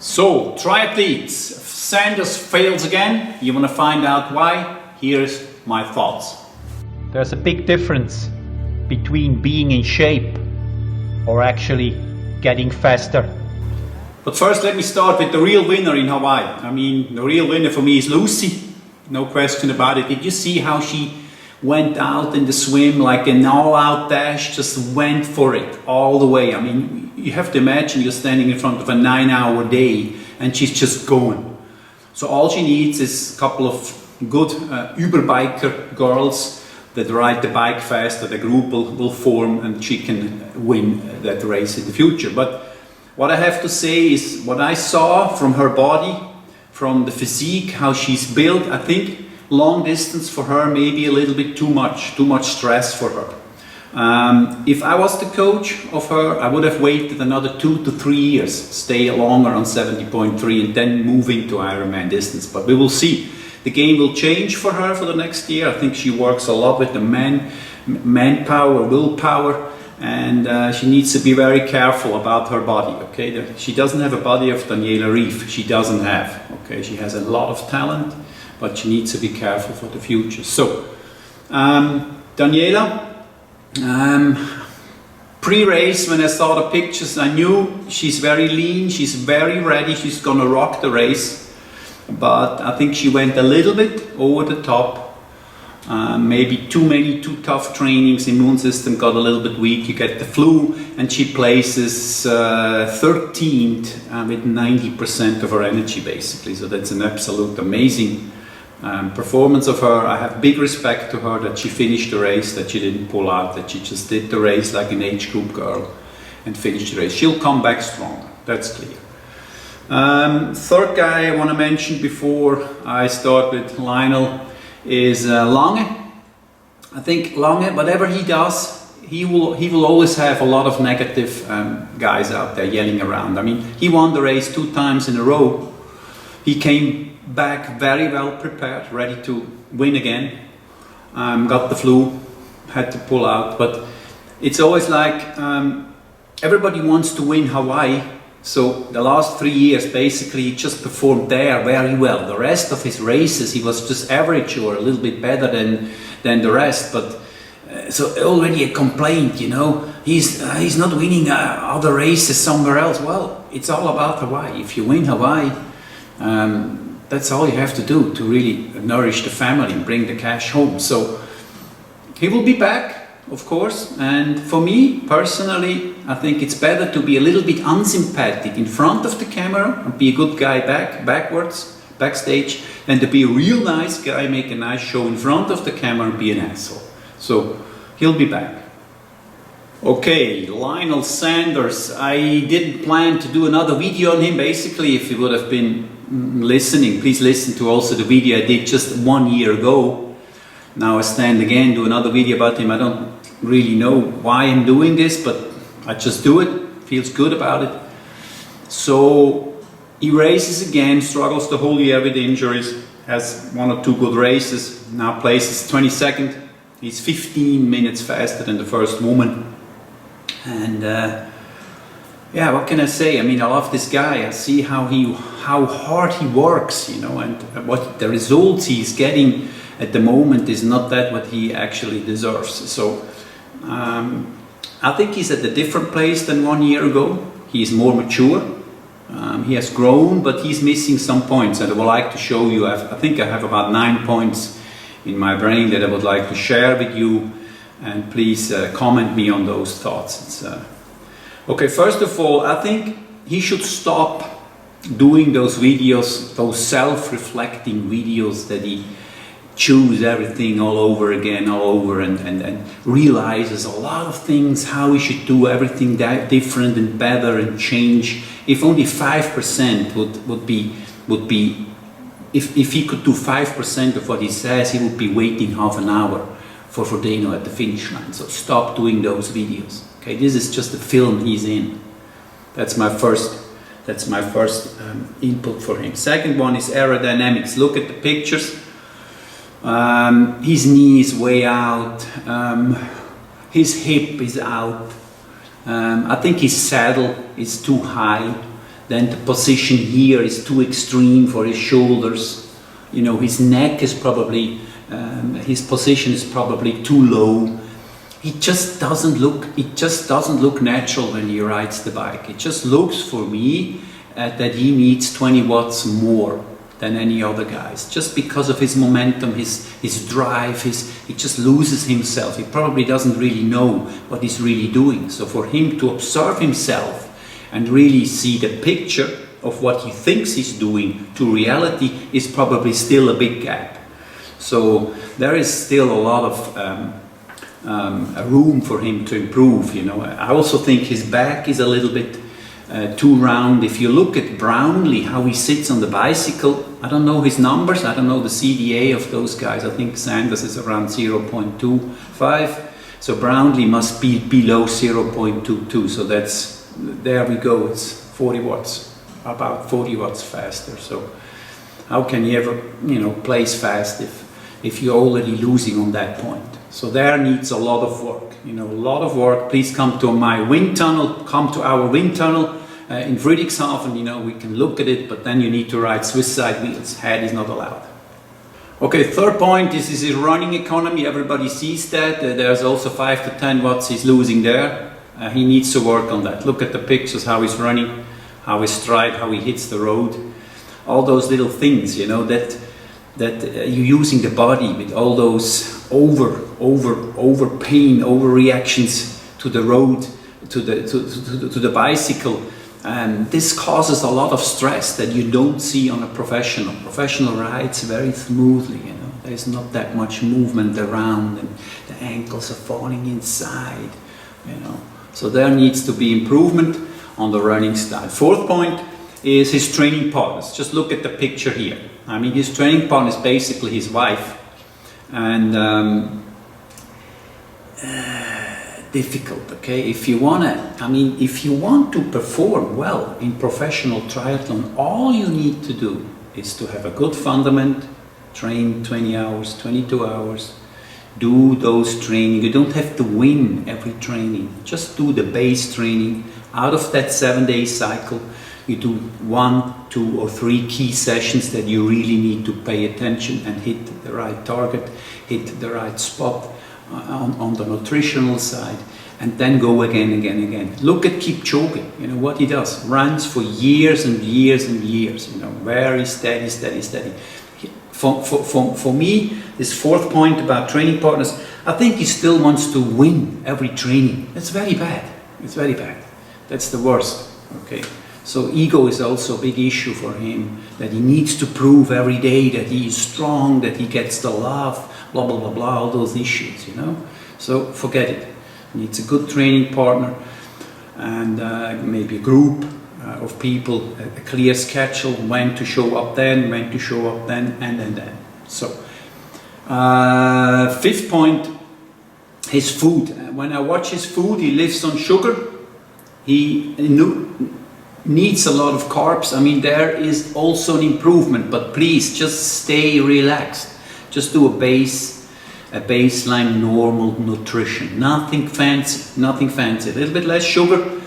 So, triathletes, Sanders fails again. You want to find out why? Here's my thoughts. There's a big difference between being in shape or actually getting faster. But first let me start with the real winner in Hawaii. I mean, the real winner for me is Lucy. No question about it. Did you see how she went out in the swim like an all-out dash, just went for it all the way? I mean, you have to imagine you're standing in front of a 9-hour day and she's just going. So all she needs is a couple of good Uber-biker girls that ride the bike faster. The group will form and she can win that race in the future. But what I have to say is what I saw from her body, from the physique, how she's built, I think long distance for her may be a little bit too much stress for her. If I was the coach of her, I would have waited another 2 to 3 years, stay longer on 70.3 and then move into Ironman distance. But we will see. The game will change for her for the next year. I think she works a lot with the manpower, willpower, and she needs to be very careful about her body. Okay, she doesn't have a body of Daniela Ryf. She doesn't have. Okay, she has a lot of talent, but she needs to be careful for the future. So, Daniela. Pre-race, when I saw the pictures, I knew she's very lean, she's very ready, she's gonna rock the race. But I think she went a little bit over the top. Maybe too tough trainings, immune system got a little bit weak, you get the flu, and she places 13th with 90% of her energy basically. So that's an absolute amazing performance of her. I have big respect to her that she finished the race, that she didn't pull out, that she just did the race like an age group girl and finished the race. She'll come back stronger, that's clear. Third guy I want to mention before I start with Lionel is Lange. I think Lange, whatever he does, he will always have a lot of negative guys out there yelling around. I mean, he won the race 2 times in a row. He came back very well prepared, ready to win again. Got the flu, had to pull out, but it's always like everybody wants to win Hawaii. So the last 3 years basically he just performed there very well. The rest of his races he was just average or a little bit better than the rest. But so already a complaint, you know, he's not winning other races somewhere else. Well, it's all about Hawaii. If you win Hawaii, that's all you have to do to really nourish the family and bring the cash home. So he will be back, of course. And for me personally, I think it's better to be a little bit unsympathetic in front of the camera and be a good guy backstage, than to be a real nice guy, make a nice show in front of the camera and be an asshole. So he'll be back. Okay, Lionel Sanders. I didn't plan to do another video on him. Basically, if you would have been listening, please listen to also the video I did just 1 year ago. Now I stand again, do another video about him. I don't really know why I'm doing this, but I just do it. Feels good about it. So he races again, struggles the whole year with injuries, has 1 or 2 good races, now places 22nd. He's 15 minutes faster than the first woman. And yeah, what can I say? I mean, I love this guy. I see how hard he works, you know, and what the results he's getting at the moment is not that what he actually deserves. So I think he's at a different place than 1 year ago. He's more mature. He has grown, but he's missing some points, and I would like to show you. I think I have about 9 points in my brain that I would like to share with you, and please comment me on those thoughts. Okay, first of all, I think he should stop doing those videos, those self-reflecting videos that he chews everything all over again, and realizes a lot of things, how he should do everything that different and better and change. If only 5% would be, if he could do 5% of what he says, he would be waiting half an hour for Frodeno at the finish line. So stop doing those videos. Okay, this is just the film he's in. That's my first input for him. Second one is aerodynamics. Look at the pictures. His knee is way out. His hip is out. I think his saddle is too high. then the position here is too extreme for his shoulders. You know, his neck is probably, his position is probably too low. It just doesn't look natural when he rides the bike. It just looks for me that he needs 20 watts more than any other guys, just because of his momentum, his drive, he just loses himself. He probably doesn't really know what he's really doing. So for him to observe himself and really see the picture of what he thinks he's doing to reality is probably still a big gap. So there is still a lot of room for him to improve. You know, I also think his back is a little bit too round. If you look at Brownlee, how he sits on the bicycle, I don't know his numbers, I don't know the CDA of those guys. I think Sanders is around 0.25, so Brownlee must be below 0.22, so that's, there we go, it's 40 watts, about 40 watts faster. So how can you ever, you know, place fast if you're already losing on that point? So there needs a lot of work, you know, a lot of work. Please come to my wind tunnel, come to our wind tunnel in Friedrichshafen. You know, we can look at it, but then you need to ride Swiss side wheels. Head is not allowed. Okay, third point, this is his running economy. Everybody sees that. There's also 5 to 10 watts he's losing there. He needs to work on that. Look at the pictures, how he's running, how his stride, how he hits the road. All those little things, you know, that you're using the body with all those over pain, over reactions to the road, to the bicycle, and this causes a lot of stress that you don't see on a professional. Professional rides very smoothly, you know. There's not that much movement around, and the ankles are falling inside, you know. So there needs to be improvement on the running style. Fourth point is his training partners. Just look at the picture here. I mean, his training partner is basically his wife. And difficult, okay? If you want to perform well in professional triathlon, all you need to do is to have a good fundament, train 20 hours, 22 hours, do those training. You don't have to win every training, just do the base training. Out of that 7-day cycle, you do 1, 2 or 3 key sessions that you really need to pay attention and hit the right target, hit the right spot on the nutritional side, and then go again. Look at Kipchoge, you know what he does, runs for years and years and years, you know, very steady. For me, this fourth point about training partners, I think he still wants to win every training. That's very bad. It's very bad. That's the worst, okay? So ego is also a big issue for him, that he needs to prove every day that he is strong, that he gets the love, blah, blah, blah, blah, all those issues, you know? So forget it. He needs a good training partner and maybe a group of people, a clear schedule, when to show up then, and then. So, fifth point, his food. When I watch his food, he lives on sugar. He needs a lot of carbs. I mean, there is also an improvement, but please just stay relaxed. Just do a baseline normal nutrition. Nothing fancy. A little bit less sugar.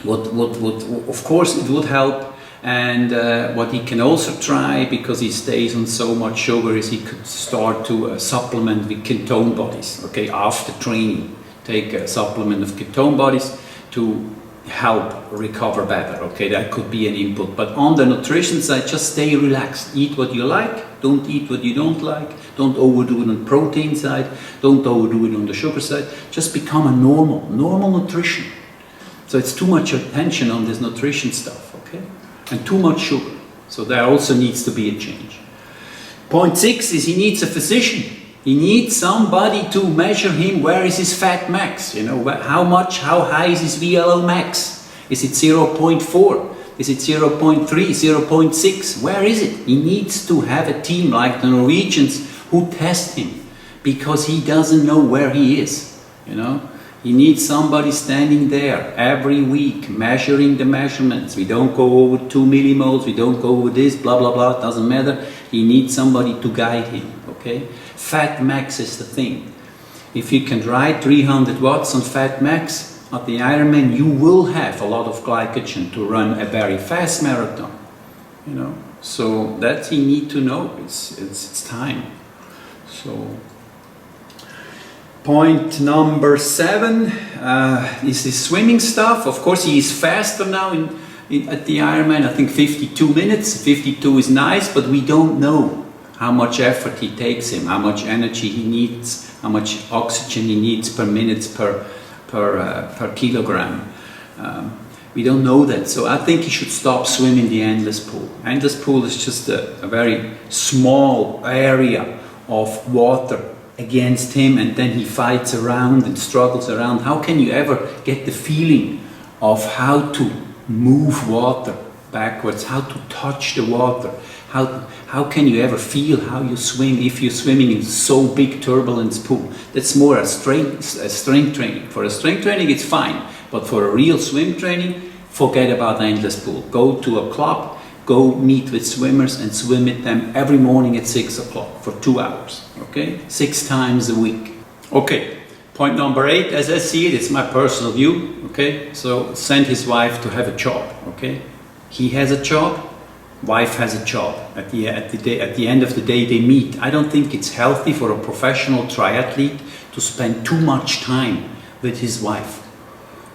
Of course, it would help. And what he can also try, because he stays on so much sugar, is he could start to supplement with ketone bodies. Okay, after training, take a supplement of ketone bodies to help recover better. Okay, that could be an input. But on the nutrition side, just stay relaxed. Eat what you like. Don't eat what you don't like. Don't overdo it on the protein side. Don't overdo it on the sugar side. Just become a normal nutrition. So it's too much attention on this nutrition stuff, okay? And too much sugar. So there also needs to be a change. Point 6 is he needs a physician. He needs somebody to measure him. Where is his fat max? You know, how high is his VLO max? Is it 0.4? Is it 0.3, 0.6? Where is it? He needs to have a team like the Norwegians who test him, because he doesn't know where he is, you know. He needs somebody standing there every week, measuring the measurements. We don't go over 2 millimoles, we don't go over this, blah, blah, blah, it doesn't matter. He needs somebody to guide him, okay? Fat max is the thing. If you can ride 300 watts on fat max, at the Ironman, you will have a lot of glycogen to run a very fast marathon, you know. So that you need to know. It's time. So point number 7 is the swimming stuff. Of course, he is faster now at the Ironman. I think 52 minutes. 52 is nice, but we don't know how much effort he takes him, how much energy he needs, how much oxygen he needs per minute per kilogram. We don't know that, so I think he should stop swimming the endless pool. Endless pool is just a very small area of water against him, and then he fights around and struggles around. How can you ever get the feeling of how to move water backwards, how to touch the water? How can you ever feel how you swim if you're swimming in so big turbulence pool? That's more a strength training. For a strength training it's fine, but for a real swim training, forget about the endless pool. Go to a club, go meet with swimmers and swim with them every morning at 6 o'clock for 2 hours, okay? 6 times a week. Okay, point number 8, as I see it, it's my personal view, okay? So send his wife to have a job, okay? He has a job, wife has a job. At the end of the day they meet. I don't think it's healthy for a professional triathlete to spend too much time with his wife.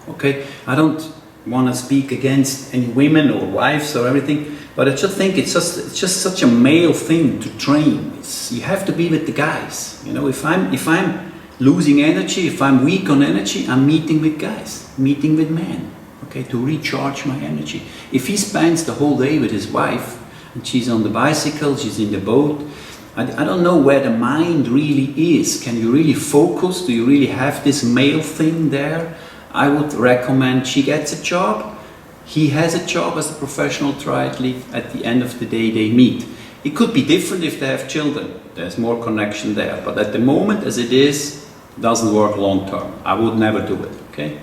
Okay, I don't want to speak against any women or wives or everything, but I just think it's just such a male thing to train. You have to be with the guys. You know, if I'm losing energy, if I'm weak on energy, I'm meeting with guys, meeting with men. Okay, to recharge my energy. If he spends the whole day with his wife and she's on the bicycle, she's in the boat, I don't know where the mind really is. Can you really focus? Do you really have this male thing there? I would recommend she gets a job, he has a job as a professional triathlete. At the end of the day they meet. It could be different if they have children. There's more connection there. But at the moment as it is, it doesn't work long term. I would never do it. Okay?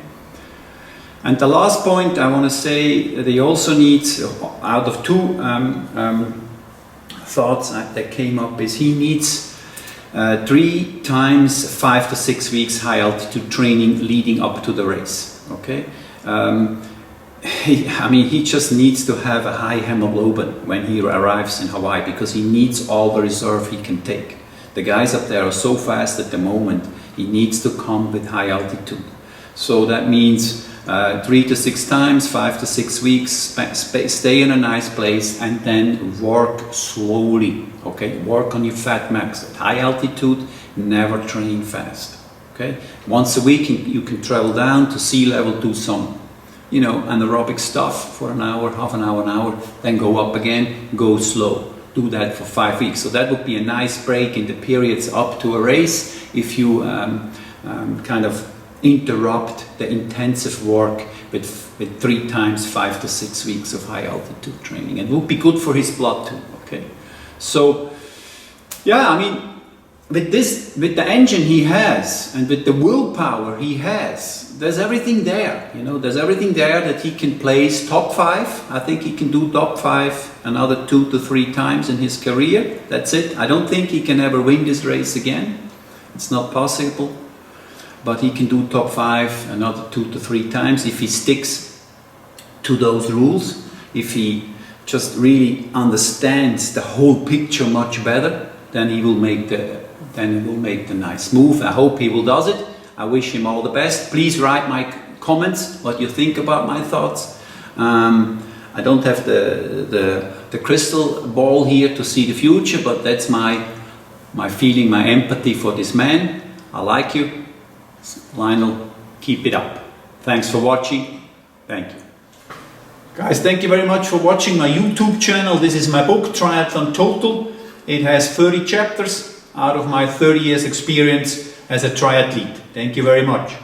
And the last point I want to say that he also needs, out of 2 thoughts that came up, is he needs 3 times 5 to 6 weeks high altitude training leading up to the race. Okay, he just needs to have a high hemoglobin when he arrives in Hawaii, because he needs all the reserve he can take. The guys up there are so fast at the moment. He needs to come with high altitude. So that means 3 to 6 times, 5 to 6 weeks, stay in a nice place and then work slowly, okay? Work on your fat max. At high altitude, never train fast, okay? Once a week you can travel down to sea level, do some, you know, anaerobic stuff for an hour, half an hour, then go up again, go slow. Do that for 5 weeks. So that would be a nice break in the periods up to a race if you kind of interrupt the intensive work with 3 times 5 to 6 weeks of high altitude training. It would be good for his blood too. Okay, so yeah, I mean, with the engine he has and with the willpower he has, there's everything there. You know, there's everything there that he can place top 5. I think he can do top 5 another 2 to 3 times in his career. That's it. I don't think he can ever win this race again. It's not possible. But he can do top 5 another 2 to 3 times if he sticks to those rules, if he just really understands the whole picture much better, then he will make the nice move. I hope he will does it. I wish him all the best. Please write my comments what you think about my thoughts. I don't have the crystal ball here to see the future, but that's my feeling, my empathy for this man. I like you. Lionel, keep it up. Thanks for watching. Thank you. Guys, thank you very much for watching my YouTube channel. This is my book, Triathlon Total. It has 30 chapters out of my 30 years experience as a triathlete. Thank you very much.